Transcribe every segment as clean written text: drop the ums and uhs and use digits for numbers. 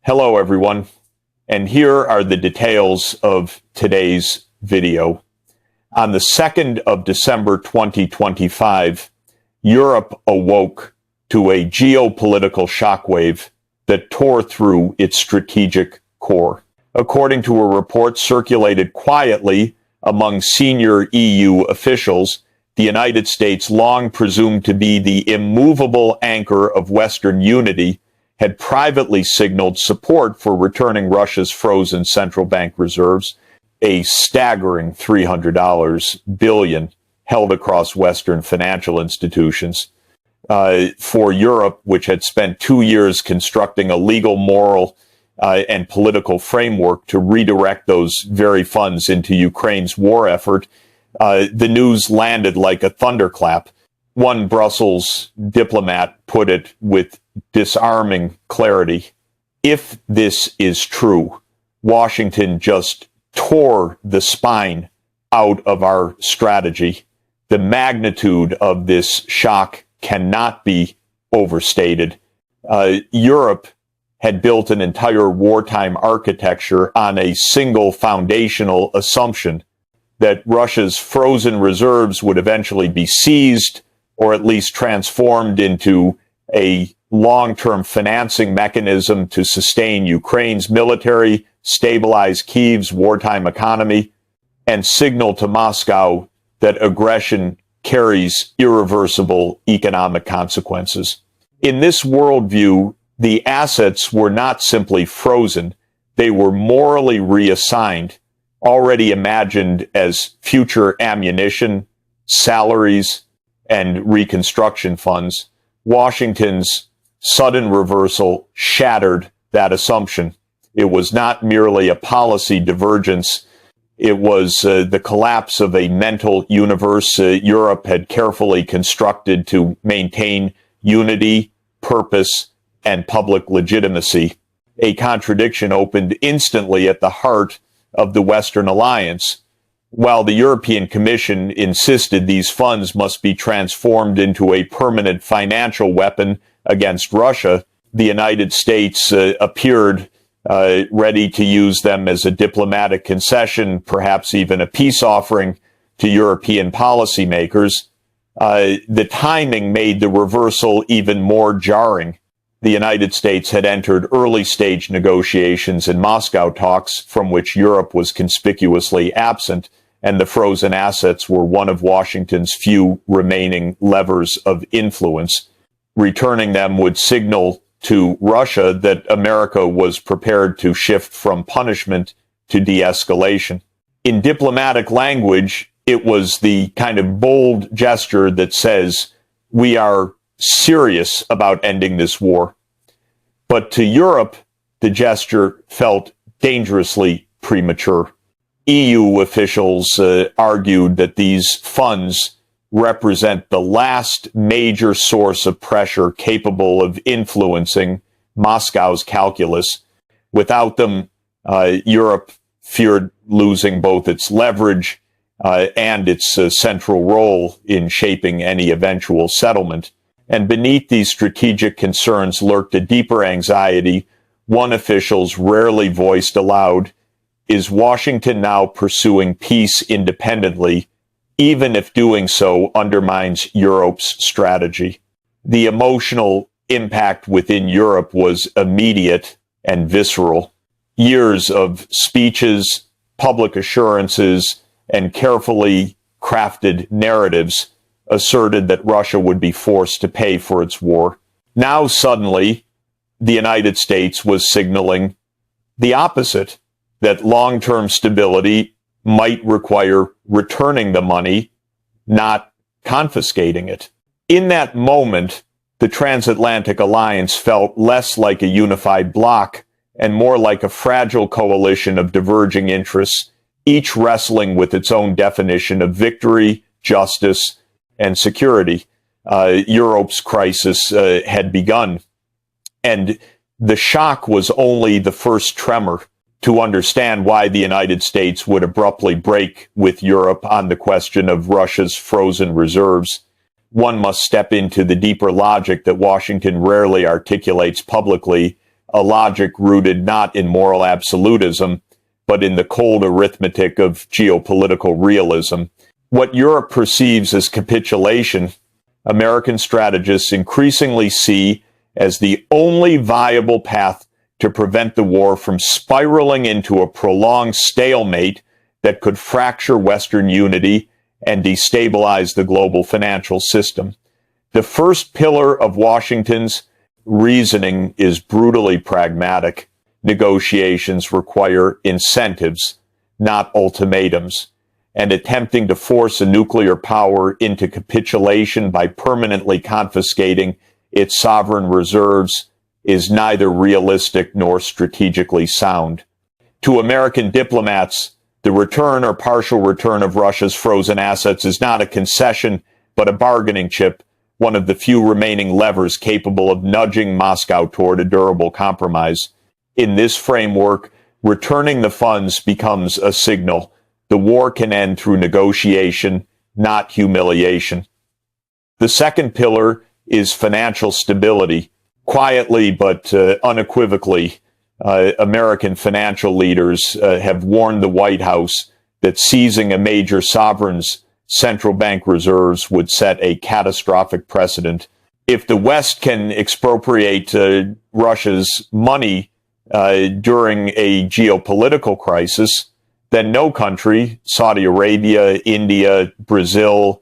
Hello everyone, and here are the details of today's video. On the 2nd of December 2025, Europe awoke to a geopolitical shockwave that tore through its strategic core. According to a report circulated quietly among senior EU officials, the United States, long presumed to be the immovable anchor of Western unity, had privately signaled support for returning Russia's frozen central bank reserves, a staggering $300 billion held across Western financial institutions. For Europe, which had spent 2 years constructing a legal, moral, and political framework to redirect those very funds into Ukraine's war effort, the news landed like a thunderclap. One Brussels diplomat put it with disarming clarity. If this is true, Washington just tore the spine out of our strategy. The magnitude of this shock cannot be overstated. Europe had built an entire wartime architecture on a single foundational assumption that Russia's frozen reserves would eventually be seized or at least transformed into a long-term financing mechanism to sustain Ukraine's military, stabilize Kyiv's wartime economy, and signal to Moscow that aggression carries irreversible economic consequences. In this worldview, the assets were not simply frozen, they were morally reassigned, already imagined as future ammunition, salaries, and reconstruction funds. Washington's sudden reversal shattered that assumption. It was not merely a policy divergence. It was the collapse of a mental universe Europe had carefully constructed to maintain unity, purpose, and public legitimacy. A contradiction opened instantly at the heart of the Western alliance. While the European Commission insisted these funds must be transformed into a permanent financial weapon against Russia, the United States appeared ready to use them as a diplomatic concession, perhaps even a peace offering to European policymakers. The timing made the reversal even more jarring. The United States had entered early-stage negotiations in Moscow talks from which Europe was conspicuously absent, and the frozen assets were one of Washington's few remaining levers of influence. Returning them would signal to Russia that America was prepared to shift from punishment to de-escalation. In diplomatic language, it was the kind of bold gesture that says, we are serious about ending this war. But to Europe, the gesture felt dangerously premature. EU officials argued that these funds represent the last major source of pressure capable of influencing Moscow's calculus. Without them, Europe feared losing both its leverage and its central role in shaping any eventual settlement. And beneath these strategic concerns lurked a deeper anxiety, one officials rarely voiced aloud. Is Washington now pursuing peace independently, even if doing so undermines Europe's strategy? The emotional impact within Europe was immediate and visceral. Years of speeches, public assurances, and carefully crafted narratives asserted that Russia would be forced to pay for its war. Now suddenly, the United States was signaling the opposite, that long-term stability might require returning the money, not confiscating it. In that moment, the transatlantic alliance felt less like a unified bloc and more like a fragile coalition of diverging interests, each wrestling with its own definition of victory, justice, and security. Europe's crisis had begun, and the shock was only the first tremor to understand why the United States would abruptly break with Europe on the question of Russia's frozen reserves. One must step into the deeper logic that Washington rarely articulates publicly a logic rooted not in moral absolutism, but in the cold arithmetic of geopolitical realism. What Europe perceives as capitulation, American strategists increasingly see as the only viable path to prevent the war from spiraling into a prolonged stalemate that could fracture Western unity and destabilize the global financial system. The first pillar of Washington's reasoning is brutally pragmatic. Negotiations require incentives, not ultimatums, and attempting to force a nuclear power into capitulation by permanently confiscating its sovereign reserves is neither realistic nor strategically sound. To American diplomats, the return or partial return of Russia's frozen assets is not a concession, but a bargaining chip, one of the few remaining levers capable of nudging Moscow toward a durable compromise. In this framework, returning the funds becomes a signal. The war can end through negotiation, not humiliation. The second pillar is financial stability. Quietly but unequivocally, American financial leaders have warned the White House that seizing a major sovereign's central bank reserves would set a catastrophic precedent. If the West can expropriate Russia's money during a geopolitical crisis, then no country, Saudi Arabia, India, Brazil,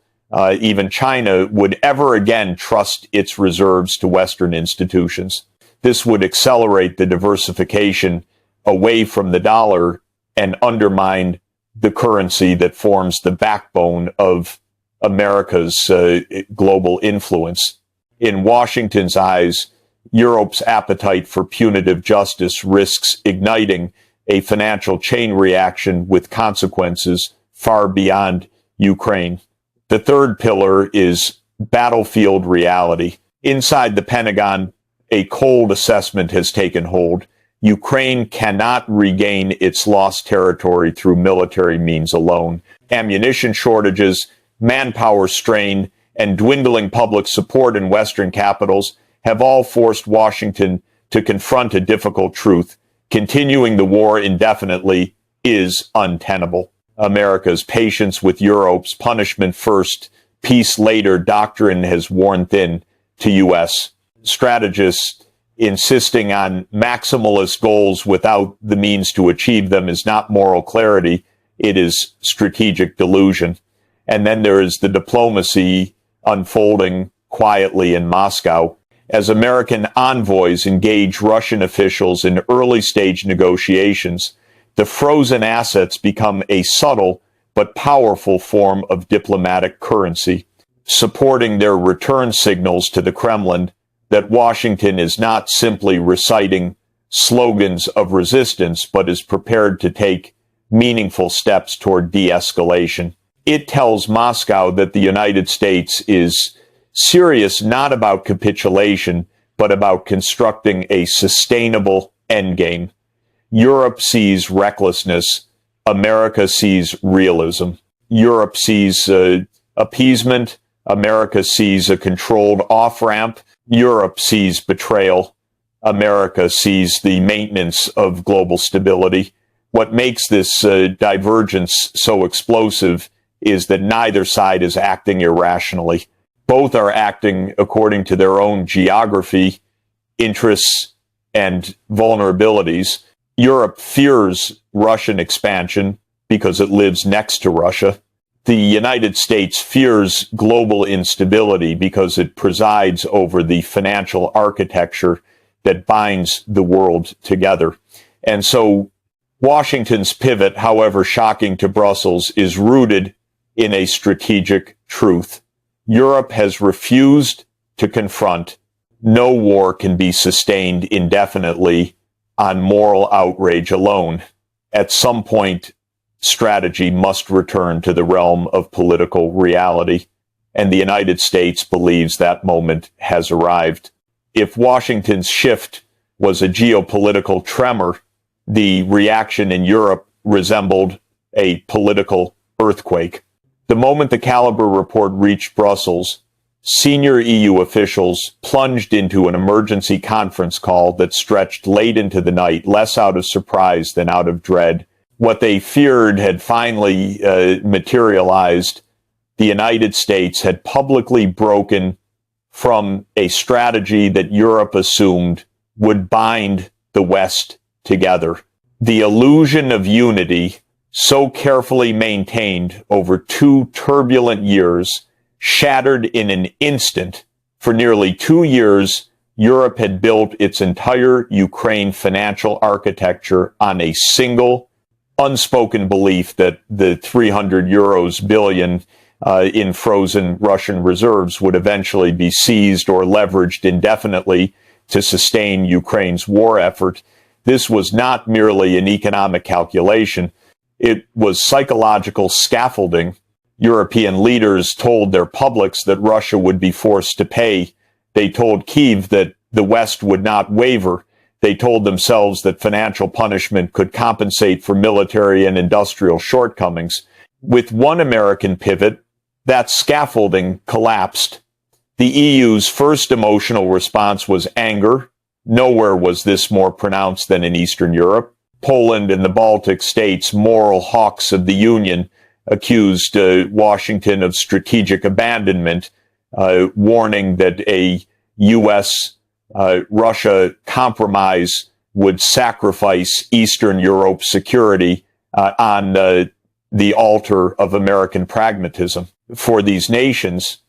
even China, would ever again trust its reserves to Western institutions. This would accelerate the diversification away from the dollar and undermine the currency that forms the backbone of America's global influence. In Washington's eyes, Europe's appetite for punitive justice risks igniting a financial chain reaction with consequences far beyond Ukraine. The third pillar is battlefield reality. Inside the Pentagon, a cold assessment has taken hold. Ukraine cannot regain its lost territory through military means alone. Ammunition shortages, manpower strain, and dwindling public support in Western capitals have all forced Washington to confront a difficult truth. Continuing the war indefinitely is untenable. America's patience with Europe's punishment first, peace later doctrine has worn thin to U.S. strategists. Insisting on maximalist goals without the means to achieve them is not moral clarity, it is strategic delusion. And then there is the diplomacy unfolding quietly in Moscow. As American envoys engage Russian officials in early-stage negotiations, the frozen assets become a subtle but powerful form of diplomatic currency, supporting their return signals to the Kremlin that Washington is not simply reciting slogans of resistance, but is prepared to take meaningful steps toward de-escalation. It tells Moscow that the United States is serious not about capitulation, but about constructing a sustainable endgame. Europe sees recklessness. America sees realism. Europe sees appeasement. America sees a controlled off-ramp. Europe sees betrayal. America sees the maintenance of global stability. What makes this divergence so explosive is that neither side is acting irrationally. Both are acting according to their own geography, interests, and vulnerabilities. Europe fears Russian expansion because it lives next to Russia. The United States fears global instability because it presides over the financial architecture that binds the world together. And so Washington's pivot, however shocking to Brussels, is rooted in a strategic truth. Europe has refused to confront. No war can be sustained indefinitely on moral outrage alone. At some point, strategy must return to the realm of political reality, and the United States believes that moment has arrived. If Washington's shift was a geopolitical tremor, the reaction in Europe resembled a political earthquake. The moment the Caliber report reached Brussels, senior EU officials plunged into an emergency conference call that stretched late into the night, less out of surprise than out of dread. What they feared had finally materialized. The United States had publicly broken from a strategy that Europe assumed would bind the West together. The illusion of unity, so carefully maintained over 2 turbulent years, shattered in an instant. For nearly 2 years, Europe had built its entire Ukraine financial architecture on a single, unspoken belief that the 300 billion in frozen Russian reserves would eventually be seized or leveraged indefinitely to sustain Ukraine's war effort. This was not merely an economic calculation. It was psychological scaffolding. European leaders told their publics that Russia would be forced to pay. They told Kyiv that the West would not waver. They told themselves that financial punishment could compensate for military and industrial shortcomings. With one American pivot, that scaffolding collapsed. The EU's first emotional response was anger. Nowhere was this more pronounced than in Eastern Europe. Poland and the Baltic states, moral hawks of the Union, accused Washington of strategic abandonment, warning that a U.S.-Russia compromise would sacrifice Eastern Europe's security on the altar of American pragmatism. For these nations,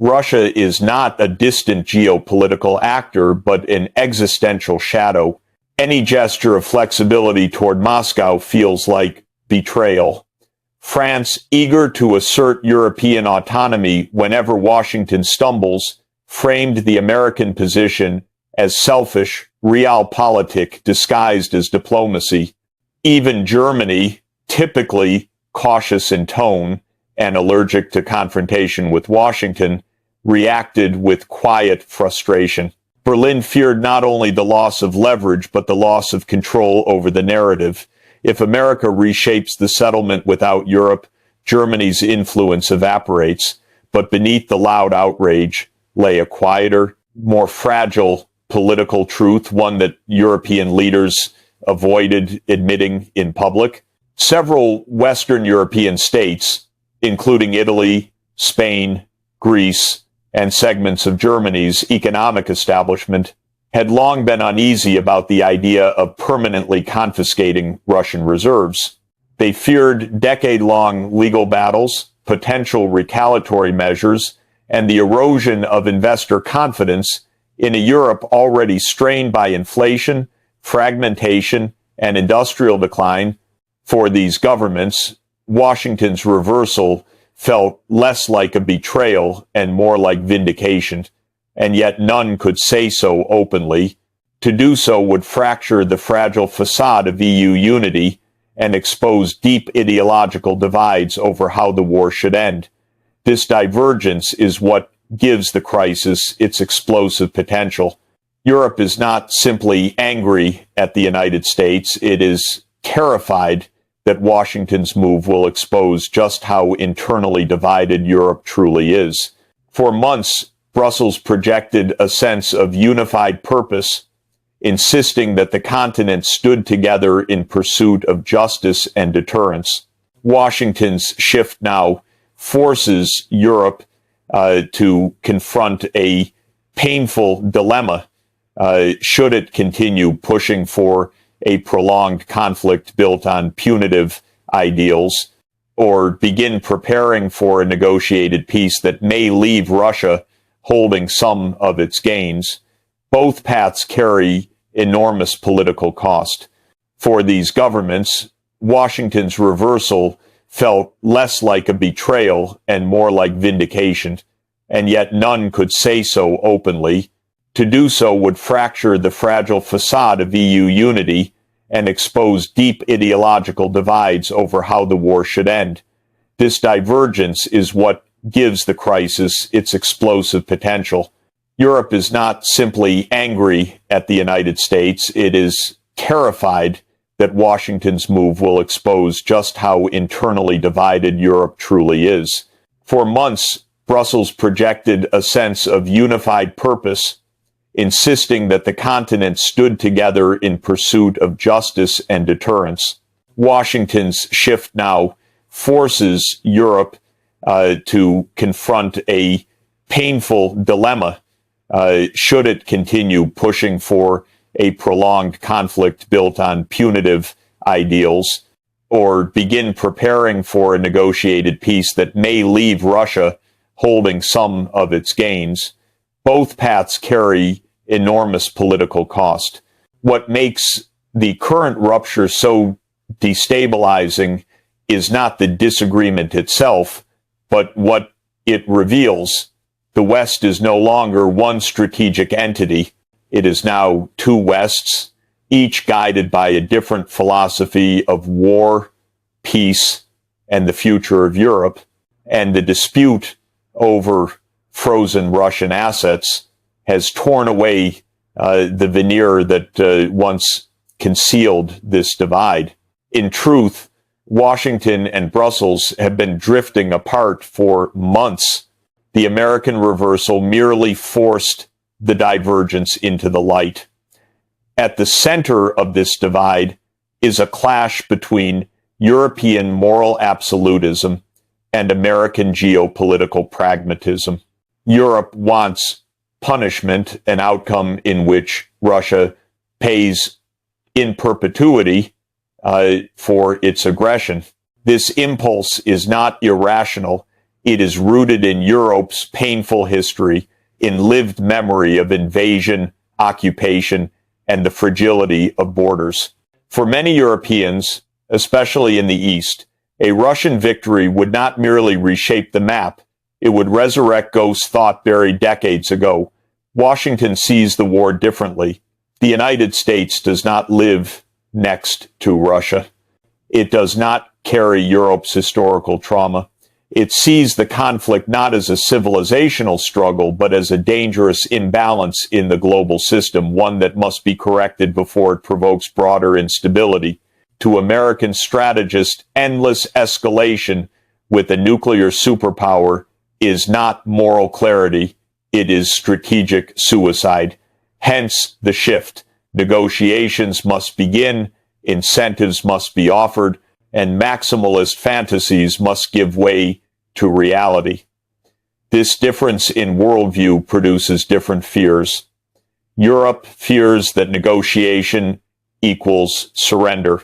Russia is not a distant geopolitical actor, but an existential shadow. Any gesture of flexibility toward Moscow feels like betrayal. France, eager to assert European autonomy whenever Washington stumbles, framed the American position as selfish, realpolitik disguised as diplomacy. Even Germany, typically cautious in tone and allergic to confrontation with Washington, reacted with quiet frustration. Berlin feared not only the loss of leverage, but the loss of control over the narrative. If America reshapes the settlement without Europe, Germany's influence evaporates. But beneath the loud outrage lay a quieter, more fragile political truth, one that European leaders avoided admitting in public. Several Western European states, including Italy, Spain, Greece, and segments of Germany's economic establishment, had long been uneasy about the idea of permanently confiscating Russian reserves. They feared decade-long legal battles, potential retaliatory measures, and the erosion of investor confidence in a Europe already strained by inflation, fragmentation, and industrial decline. For these governments, Washington's reversal felt less like a betrayal and more like vindication, and yet none could say so openly. To do so would fracture the fragile facade of EU unity and expose deep ideological divides over how the war should end. This divergence is what gives the crisis its explosive potential. Europe is not simply angry at the United States, it is terrified that Washington's move will expose just how internally divided Europe truly is. For months, Brussels projected a sense of unified purpose, insisting that the continent stood together in pursuit of justice and deterrence. Washington's shift now forces Europe to confront a painful dilemma. Should it continue pushing for a prolonged conflict built on punitive ideals, or begin preparing for a negotiated peace that may leave Russia holding some of its gains? Both paths carry enormous political cost. For these governments, Washington's reversal felt less like a betrayal and more like vindication, and yet none could say so openly. To do so would fracture the fragile facade of EU unity and expose deep ideological divides over how the war should end. This divergence is what gives the crisis its explosive potential. Europe is not simply angry at the United States, it is terrified that Washington's move will expose just how internally divided Europe truly is. For months, Brussels projected a sense of unified purpose, insisting that the continent stood together in pursuit of justice and deterrence. Washington's shift now forces Europe to confront a painful dilemma. Should it continue pushing for a prolonged conflict built on punitive ideals, or begin preparing for a negotiated peace that may leave Russia holding some of its gains? Both paths carry enormous political cost. What makes the current rupture so destabilizing is not the disagreement itself, but what it reveals. The West is no longer one strategic entity. It is now two Wests, each guided by a different philosophy of war, peace, and the future of Europe. And the dispute over frozen Russian assets has torn away the veneer that once concealed this divide. In truth, Washington and Brussels have been drifting apart for months. The American reversal merely forced the divergence into the light. At the center of this divide is a clash between European moral absolutism and American geopolitical pragmatism. Europe wants punishment, an outcome in which Russia pays in perpetuity for its aggression. This impulse is not irrational. It is rooted in Europe's painful history, in lived memory of invasion, occupation, and the fragility of borders. For many Europeans, especially in the East, a Russian victory would not merely reshape the map, it would resurrect ghost thought buried decades ago. Washington sees the war differently. The United States does not live next to Russia. It does not carry Europe's historical trauma. It sees the conflict not as a civilizational struggle, but as a dangerous imbalance in the global system, one that must be corrected before it provokes broader instability. To American strategists, endless escalation with a nuclear superpower is not moral clarity, it is strategic suicide. Hence the shift. Negotiations must begin, incentives must be offered, and maximalist fantasies must give way to reality. This difference in worldview produces different fears. Europe fears that negotiation equals surrender.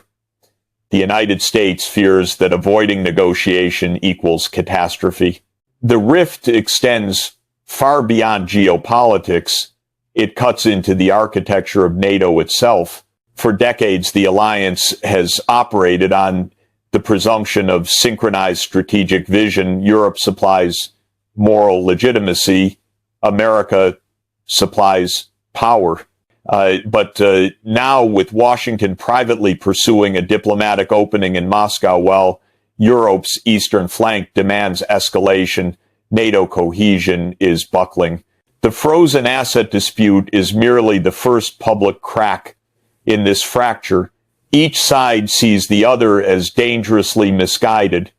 The United States fears that avoiding negotiation equals catastrophe. The rift extends far beyond geopolitics. It cuts into the architecture of NATO itself. For decades, the alliance has operated on the presumption of synchronized strategic vision. Europe supplies moral legitimacy. America supplies power. But now, with Washington privately pursuing a diplomatic opening in Moscow while Europe's eastern flank demands escalation, NATO cohesion is buckling. The frozen asset dispute is merely the first public crack in this fracture. Each side sees the other as dangerously misguided.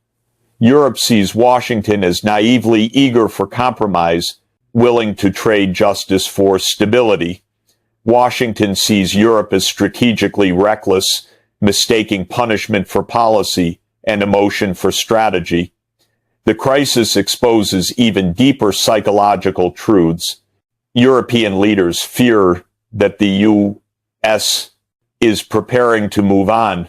Europe sees Washington as naively eager for compromise, willing to trade justice for stability. Washington sees Europe as strategically reckless, mistaking punishment for policy and emotion for strategy. The crisis exposes even deeper psychological truths. European leaders fear that the U.S. is preparing to move on,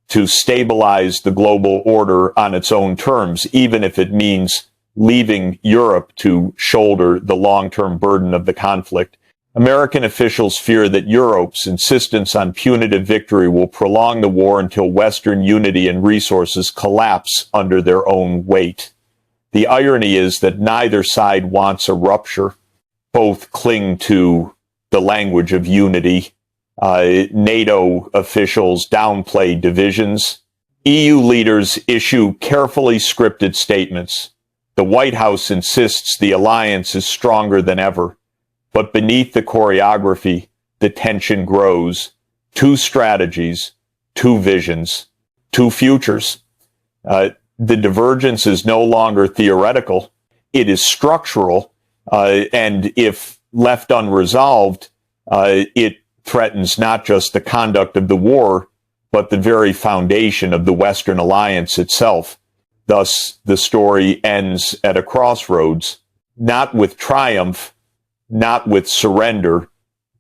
to stabilize the global order on its own terms, even if it means leaving Europe to shoulder the long-term burden of the conflict. American officials fear that Europe's insistence on punitive victory will prolong the war until Western unity and resources collapse under their own weight. The irony is that neither side wants a rupture. Both cling to the language of unity. NATO officials downplay divisions. EU leaders issue carefully scripted statements. The White House insists the alliance is stronger than ever. But beneath the choreography, the tension grows. Two strategies, two visions, two futures. The divergence is no longer theoretical. it is structural, and if left unresolved, it threatens not just the conduct of the war, but the very foundation of the Western alliance itself. Thus, the story ends at a crossroads, not with triumph, not with surrender,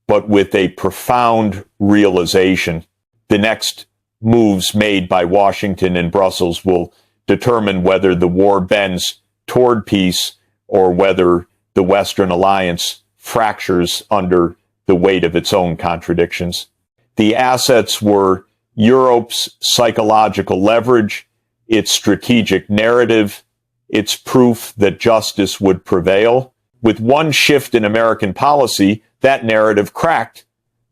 but with a profound realization. The next moves made by Washington and Brussels will determine whether the war bends toward peace or whether the Western alliance fractures under the weight of its own contradictions. The assets were Europe's psychological leverage, its strategic narrative, its proof that justice would prevail. With one shift in American policy, that narrative cracked.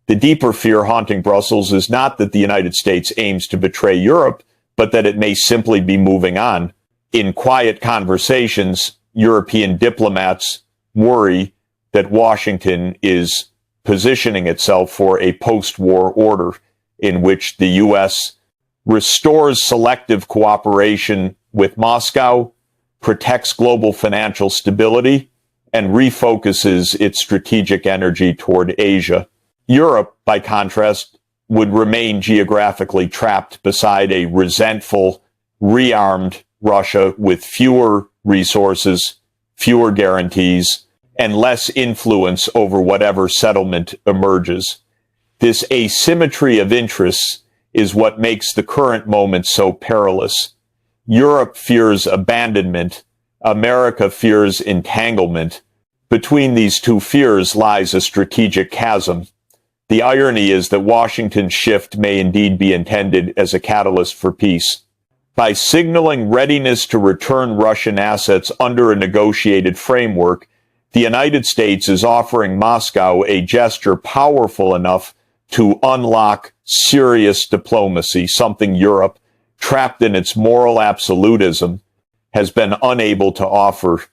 The deeper fear haunting Brussels is not that the United States aims to betray Europe, but that it may simply be moving on. In quiet conversations, European diplomats worry that Washington is positioning itself for a post-war order in which the U.S. restores selective cooperation with Moscow, protects global financial stability, and refocuses its strategic energy toward Asia. Europe, by contrast, would remain geographically trapped beside a resentful, rearmed Russia with fewer resources, fewer guarantees, and less influence over whatever settlement emerges. This asymmetry of interests is what makes the current moment so perilous. Europe fears abandonment. America fears entanglement. Between these two fears lies a strategic chasm. The irony is that Washington's shift may indeed be intended as a catalyst for peace. By signaling readiness to return Russian assets under a negotiated framework, the United States is offering Moscow a gesture powerful enough to unlock serious diplomacy, something Europe, trapped in its moral absolutism, has been unable to offer.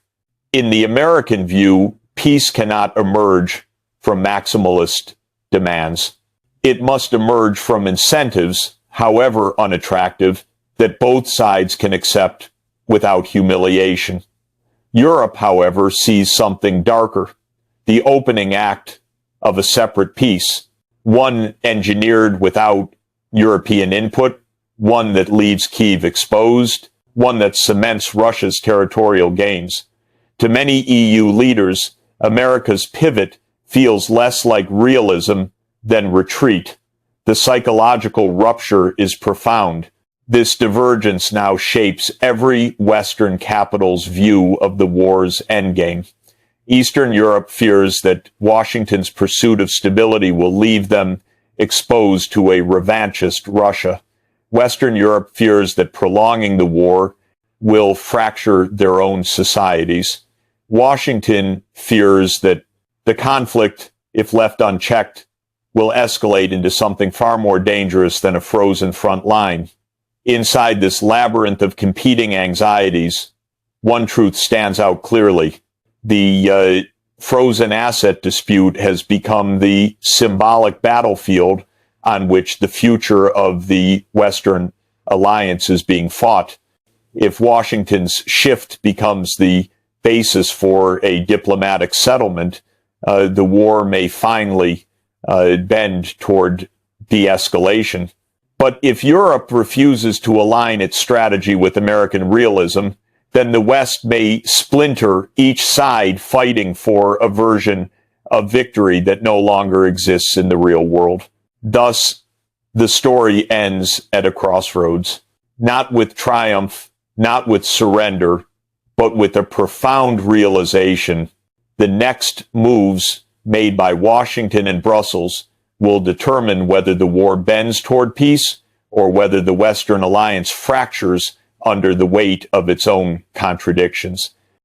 In the American view, peace cannot emerge from maximalist demands. It must emerge from incentives, however unattractive, that both sides can accept without humiliation. Europe, however, sees something darker, the opening act of a separate peace, one engineered without European input, one that leaves Kyiv exposed, one that cements Russia's territorial gains. To many EU leaders, America's pivot feels less like realism than retreat. The psychological rupture is profound. This divergence now shapes every Western capital's view of the war's endgame. Eastern Europe fears that Washington's pursuit of stability will leave them exposed to a revanchist Russia. Western Europe fears that prolonging the war will fracture their own societies. Washington fears that the conflict, if left unchecked, will escalate into something far more dangerous than a frozen front line. Inside this labyrinth of competing anxieties, one truth stands out clearly. The frozen asset dispute has become the symbolic battlefield on which the future of the Western alliance is being fought. If Washington's shift becomes the basis for a diplomatic settlement, the war may finally bend toward de-escalation. But if Europe refuses to align its strategy with American realism, then the West may splinter, each side fighting for a version of victory that no longer exists in the real world. Thus, the story ends at a crossroads, not with triumph, not with surrender, but with a profound realization. The next moves made by Washington and Brussels will determine whether the war bends toward peace or whether the Western alliance fractures under the weight of its own contradictions.